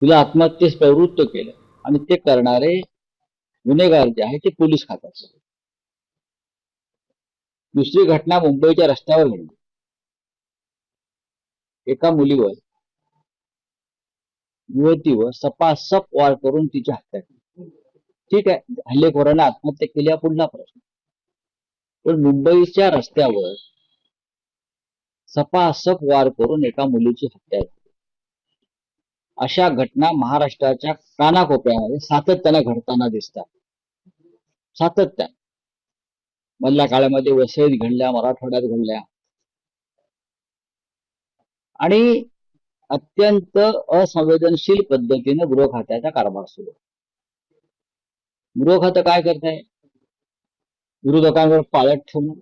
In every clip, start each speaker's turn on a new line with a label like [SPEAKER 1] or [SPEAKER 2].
[SPEAKER 1] तिला आत्महत्येस प्रवृत्त केलं आणि ते करणारे गुन्हेगार जे आहे ते पोलीस खात्याचे. दुसरी घटना मुंबईच्या रस्त्यावर घडली. एका मुलीवर, युवतीवर सपासप वार करून तिची हत्या केली. ठीक आहे, हल्लेखोराने आत्महत्या केली हा पुढला प्रश्न. पण मुंबईच्या रस्त्यावर सपासप वार करून एका मुलीची हत्या झाली. अशा घटना महाराष्ट्राच्या कानाकोपऱ्यामध्ये सातत्याने घडताना दिसतात. सातत्याने मधल्या काळामध्ये वसईत घडल्या, मराठवाड्यात घडल्या आणि अत्यंत असंवेदनशील पद्धतीने गृह खात्याचा कारभार सुरू. गृह खातं काय करत आहे? विरोधकांवर पाळत ठेवणं,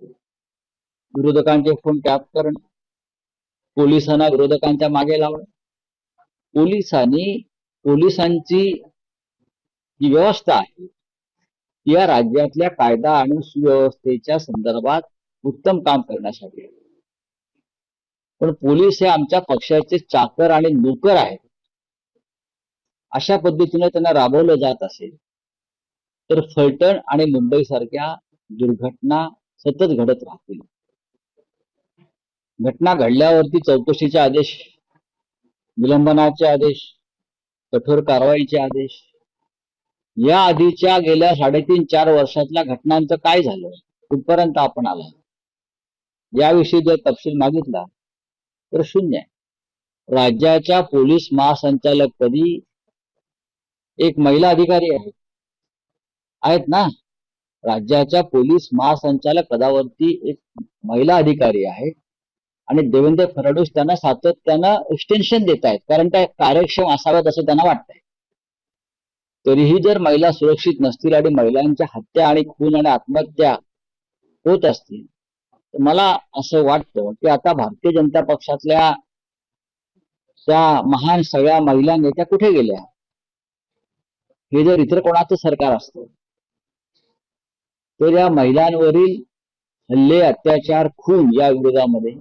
[SPEAKER 1] विरोधकांचे फोन टॅप करणं, पोलिसांना विरोधकांच्या मागे लावणं. पोलिसांची जी व्यवस्था आहे या राज्यातल्या कायदा आणि सुव्यवस्थेच्या संदर्भात उत्तम काम करण्यासाठी. पण पोलीस हे आमच्या पक्षाचे चाकर आणि नोकर आहेत. अशा पद्धतीने त्यांना राबवलं जात असेल तर फलटण आणि मुंबई सारख्या दुर्घटना सतत घडत राहतील. घटना घडल्यावरती चौकशीचे आदेश, निलंबनाचे आदेश, कठोर कारवाईचे आदेश, या आधीच्या गेल्या 3.5-4 वर्षातल्या घटनांचं काय झालं, कुठपर्यंत आपण आला, याविषयी जर तपशील मागितला तर शून्य आहे. राज्याच्या पोलीस महासंचालक पदी एक महिला अधिकारी आहेत ना. राज्याच्या पोलीस महासंचालक पदावरती एक महिला अधिकारी आहे आणि देवेंद्र फडणवीस त्यांना सातत्यानं एक्सटेन्शन देत आहेत, कारण त्या कार्यक्षम असाव्यात असं त्यांना वाटतंय. तरीही जर महिला सुरक्षित नसतील आणि महिलांच्या हत्या आणि खून आणि आत्महत्या होत असतील तर मला असं वाटतं की आता भारतीय जनता पक्षातल्या त्या महान सगळ्या महिला नेत्या कुठे गेल्या? हे जर इतर कोणाचं सरकार असतं तर या महिलांवरील हल्ले, अत्याचार, खून या विरोधामध्ये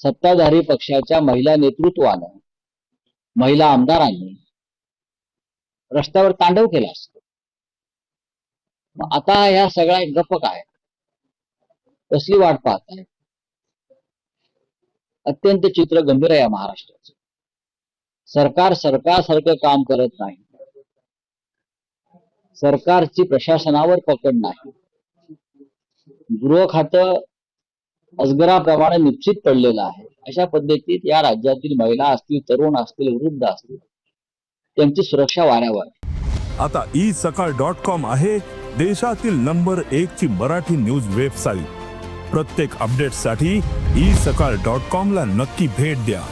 [SPEAKER 1] सत्ताधारी पक्षाच्या महिला नेतृत्वानं, महिला आमदारांनी रस्त्यावर तांडव केला असतो. आता ह्या सगळ्या गप्प काय? कसली वाट पाहताय? अत्यंत चित्र गंभीर आहे या महाराष्ट्राचं. सरकारसारखं काम करत नाही. सरकारची प्रशासनावर पकड नाही. गृह खातं अजगराप्रमाणे निश्चित पडलेलं आहे. अशा पद्धतीत या राज्यातील महिला असतील, तरुण असतील, वृद्ध असतील, त्यांची सुरक्षा वाऱ्यावर.
[SPEAKER 2] आता isakal.com आहे देशातील नंबर 1 ची मराठी न्यूज वेबसाईट. प्रत्येक अपडेटसाठी isakal.com ला नक्की भेट द्या.